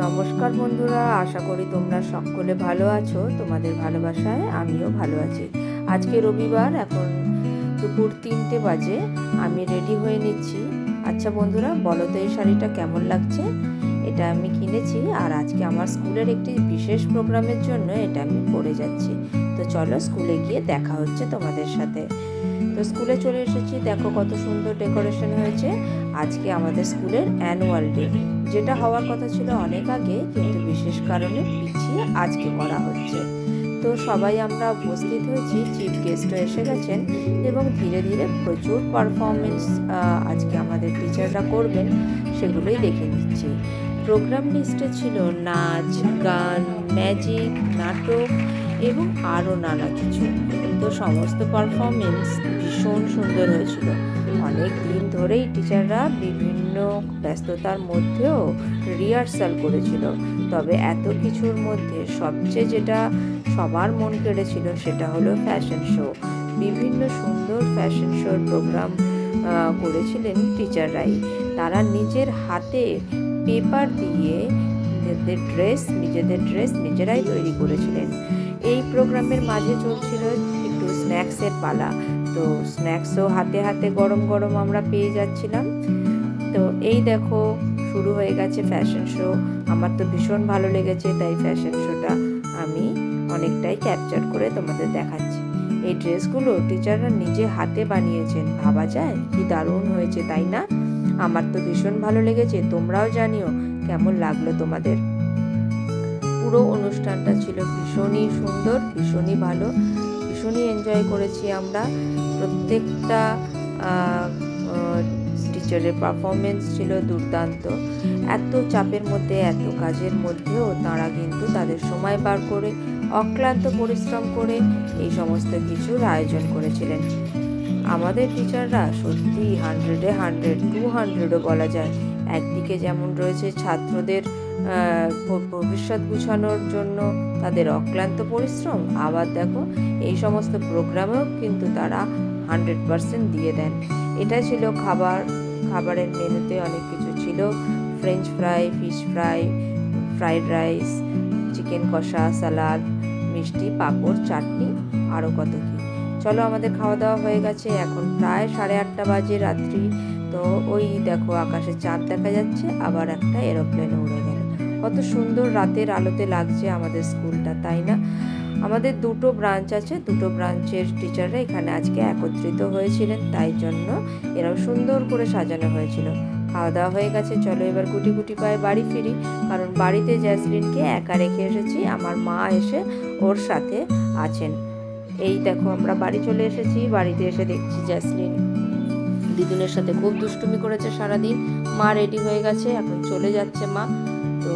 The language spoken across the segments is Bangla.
নমস্কার বন্ধুরা, আশা করি তোমরা সকলে ভালো আছো। তোমাদের ভালোবাসায় আমিও ভালো আছি। আজকে রবিবার, এখন দুপুর 3টে বাজে। আমি রেডি হয়ে নিচ্ছি। আচ্ছা বন্ধুরা, বলো তো এই শাড়িটা কেমন লাগছে? এটা আমি কিনেছি, আর আজকে আমার স্কুলের একটি বিশেষ প্রোগ্রামের জন্য এটা আমি পরে যাচ্ছি। তো চলো স্কুলে গিয়ে দেখা হচ্ছে তোমাদের সাথে। তো স্কুলে চলে এসেছি, দেখো কত সুন্দর ডেকোরেশন হয়েছে। আজকে আমাদের স্কুলের অ্যানুয়াল ডে, যেটা হওয়ার কথা ছিল অনেক আগে, কিন্তু বিশেষ কারণে পিছিয়ে আজকে করা হচ্ছে। তো সবাই আমরা উপস্থিত হয়েছি, চিফ গেস্টও এসে গেছেন, এবং ধীরে ধীরে প্রচুর পারফরমেন্স আজকে আমাদের টিচাররা করবেন, সেগুলোই দেখে নিচ্ছি। প্রোগ্রাম লিস্টে ছিল নাচ, গান, ম্যাজিক, নাটক এবং আরও নানা কিছু। তো সমস্ত পারফরমেন্স ভীষণ সুন্দর হয়েছিল। অনেক দিন ধরেই টিচাররা বিভিন্ন ব্যস্ততার মধ্যেও রিহার্সাল করেছিল, তবে এত কিছুর মধ্যে সবচেয়ে যেটা সবার মন কেড়েছিল সেটা হলো ফ্যাশন শো। বিভিন্ন সুন্দর ফ্যাশন শোর প্রোগ্রাম করেছিলেন টিচাররাই। তারা নিজের হাতে পেপার দিয়ে নিজেদের ড্রেস নিজেরাই তৈরি করেছিলেন। এই প্রোগ্রামের মাঝে চলছিল একটু স্ন্যাক্সের পালা। তো স্ন্যাক্সও হাতে হাতে গরম গরম আমরা পেয়ে যাচ্ছিলাম। তো এই দেখো শুরু হয়ে গেছে ফ্যাশন শো। আমার তো ভীষণ ভালো লেগেছে, তাই ফ্যাশন শোটা আমি অনেকটাই ক্যাপচার করে তোমাদের দেখাচ্ছি। এই ড্রেসগুলো টিচাররা নিজে হাতে বানিয়েছেন, ভাবা যায় কি দারুণ হয়েছে, তাই না? আমার তো ভীষণ ভালো লেগেছে, তোমরাও জানিও কেমন লাগলো তোমাদের। পুরো অনুষ্ঠানটা ছিল ভীষণই সুন্দর, ভীষণই ভালো, ভীষণই এনজয় করেছি আমরা। প্রত্যেকটা টিচারের পারফরমেন্স ছিল দুর্দান্ত। এত চাপের মধ্যে, এত কাজের মধ্যেও তারা কিন্তু তাদের সময় বার করে অক্লান্ত পরিশ্রম করে এই সমস্ত কিছুর আয়োজন করেছিলেন। আমাদের টিচাররা সত্যি 100-এ 100, 200ও বলা যায়। একদিকে যেমন রয়েছে ছাত্রদের ভবিষ্যৎ গুছানোর জন্য তাদের অক্লান্ত পরিশ্রম, আবার দেখো এই সমস্ত প্রোগ্রামেও কিন্তু তারা 100% দিয়ে দেন। এটা ছিল খাবারের মেনুতে অনেক কিছু ছিল: French fry, fish fry, fried rice, chicken কষা, সালাদ, মিষ্টি, পাঁপড়, চাটনি, আরও কত কী। চলো, আমাদের খাওয়া দাওয়া হয়ে গেছে, এখন প্রায় 8:30 বাজে রাত্রি। তো ওই দেখো আকাশে চাঁদ দেখা যাচ্ছে, আবার একটা এরোপ্লেন উড়ে গেল। কত সুন্দর রাতের আলোতে লাগছে আমাদের স্কুলটা, তাই না? আমাদের 2টো ব্রাঞ্চ আছে, 2টো ব্রাঞ্চের টিচাররা এখানে আজকে একত্রিত হয়েছিলেন, তাই জন্য এরাও সুন্দর করে সাজানো হয়েছিল। খাওয়া দাওয়া হয়ে গেছে, চলো এবার গুটি গুটি পায়ে বাড়ি ফিরি, কারণ বাড়িতে জ্যাসলিনকে একা রেখে এসেছি, আমার মা এসে ওর সাথে আছেন। এই দেখো আমরা বাড়ি চলে এসেছি। বাড়িতে এসে দেখছি জ্যাসলিন দিদুনের সাথে খুব দুষ্টুমি করেছে সারাদিন। মা রেডি হয়ে গেছে, এখন চলে যাচ্ছে মা। তো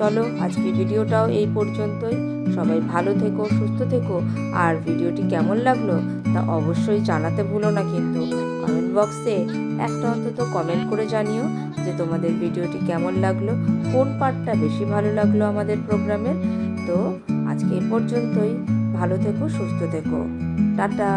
চলো, আজকে ভিডিওটাও এই পর্যন্তই। সবাই ভালো থেকো, সুস্থ থেকো। আর ভিডিওটি কেমন লাগলো তা অবশ্যই জানাতে ভুলো না, কিন্তু কমেন্ট বক্সে একটা অন্তত কমেন্ট করে জানিও যে তোমাদের ভিডিওটি কেমন লাগলো, কোন পার্টটা বেশি ভালো লাগলো আমাদের প্রোগ্রামের। তো আজকে এই পর্যন্তই। ভালো থেকো, সুস্থ থেকো, টাটা।